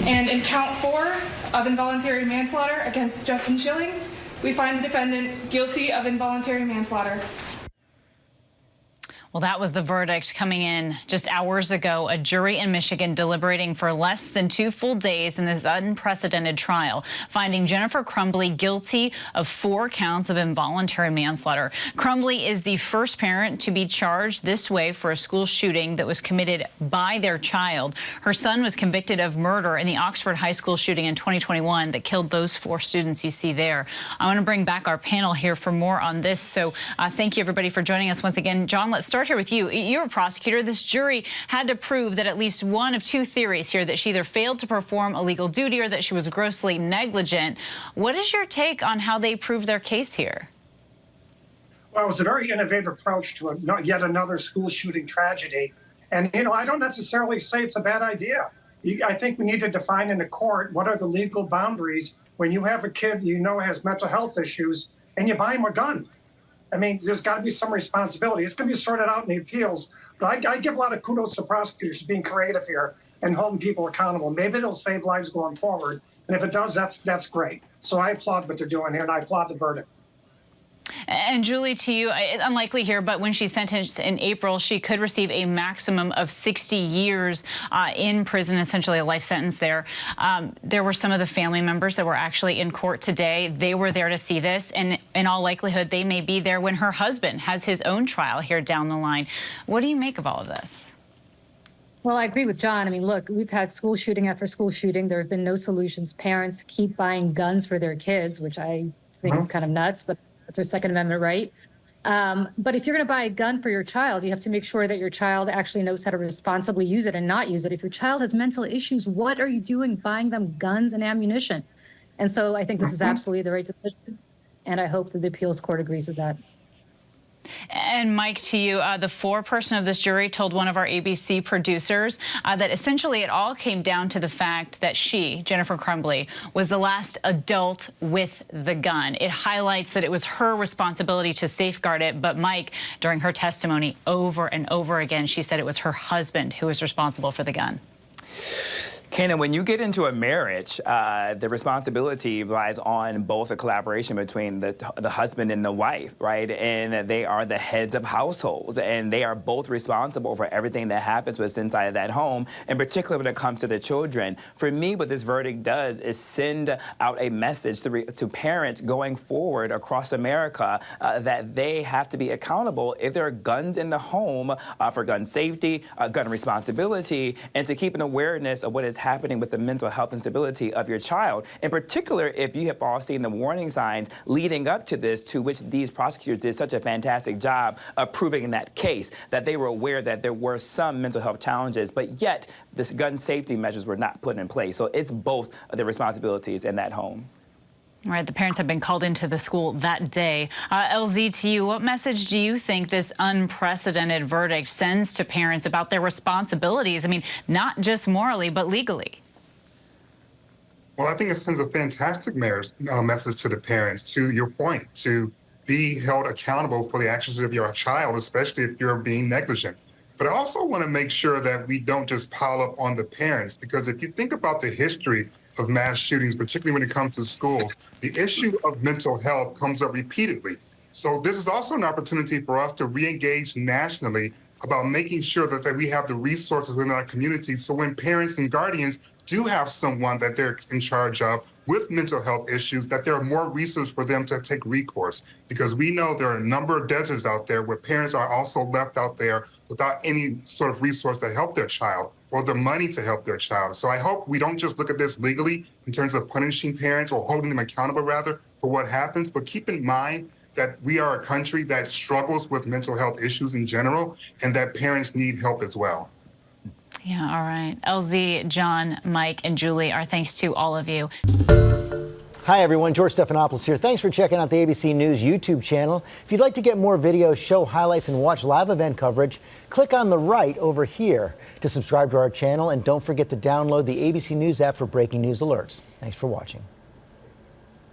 And in count 4 of involuntary manslaughter against Justin Schilling, we find the defendant guilty of involuntary manslaughter. Well, that was the verdict coming in just hours ago. A jury in Michigan deliberating for less than 2 full days in this unprecedented trial, finding Jennifer Crumbley guilty of 4 counts of involuntary manslaughter. Crumbley is the first parent to be charged this way for a school shooting that was committed by their child. Her son was convicted of murder in the Oxford High School shooting in 2021 that killed those 4 students you see there. I want to bring back our panel here for more on this. So thank you, everybody, for joining us once again. John, let's start here with you. You're a prosecutor. This jury had to prove that at least one of 2 theories here, that she either failed to perform a legal duty or that she was grossly negligent. What is your take on how they proved their case here? Well, it was a very innovative approach to yet another school shooting tragedy. And, you know, I don't necessarily say it's a bad idea. I think we need to define in the court what are the legal boundaries when you have a kid you know has mental health issues and you buy him a gun. I mean, there's got to be some responsibility. It's going to be sorted out in the appeals. But I give a lot of kudos to prosecutors for being creative here and holding people accountable. Maybe it'll save lives going forward. And if it does, that's great. So I applaud what they're doing here, and I applaud the verdict. And Julie, to you, unlikely here, but when she's sentenced in April, she could receive a maximum of 60 years in prison, essentially a life sentence there. There were some of the family members that were actually in court today. They were there to see this, and in all likelihood, they may be there when her husband has his own trial here down the line. What do you make of all of this? Well, I agree with John. I mean, look, we've had school shooting after school shooting. There have been no solutions. Parents keep buying guns for their kids, which I think is kind of nuts, but that's their Second Amendment right. But if you're going to buy a gun for your child, you have to make sure that your child actually knows how to responsibly use it and not use it. If your child has mental issues, what are you doing buying them guns and ammunition? And so I think this is absolutely the right decision. And I hope that the appeals court agrees with that. And Mike, to you, the foreperson of this jury told one of our ABC producers that essentially it all came down to the fact that she, Jennifer Crumbley, was the last adult with the gun. It highlights that it was her responsibility to safeguard it. But Mike, during her testimony over and over again, she said it was her husband who was responsible for the gun. Kenan, when you get into a marriage, the responsibility lies on both a collaboration between the husband and the wife, right? And they are the heads of households, and they are both responsible for everything that happens what's inside of that home, and particularly when it comes to the children. For me, what this verdict does is send out a message to parents going forward across America that they have to be accountable if there are guns in the home for gun safety, gun responsibility, and to keep an awareness of what is happening with the mental health and stability of your child. In particular, if you have all seen the warning signs leading up to this, to which these prosecutors did such a fantastic job of proving in that case, that they were aware that there were some mental health challenges, but yet this gun safety measures were not put in place. So it's both the responsibilities in that home. All right, the parents have been called into the school that day. LZ, to you, what message do you think this unprecedented verdict sends to parents about their responsibilities? I mean, not just morally, but legally. Well, I think it sends a fantastic message to the parents, to your point, to be held accountable for the actions of your child, especially if you're being negligent. But I also want to make sure that we don't just pile up on the parents, because if you think about the history of mass shootings, particularly when it comes to schools, the issue of mental health comes up repeatedly. So this is also an opportunity for us to re-engage nationally about making sure that we have the resources in our communities, so when parents and guardians do have someone that they're in charge of with mental health issues, that there are more resources for them to take recourse. Because we know there are a number of deserts out there where parents are also left out there without any sort of resource to help their child or the money to help their child. So I hope we don't just look at this legally in terms of punishing parents or holding them accountable, rather, for what happens, but keep in mind that we are a country that struggles with mental health issues in general, and that parents need help as well. Yeah, all right. LZ, John, Mike, and Julie, our thanks to all of you. Hi, everyone. George Stephanopoulos here. Thanks for checking out the ABC News YouTube channel. If you'd like to get more videos, show highlights, and watch live event coverage, click on the right over here to subscribe to our channel. And don't forget to download the ABC News app for breaking news alerts. Thanks for watching.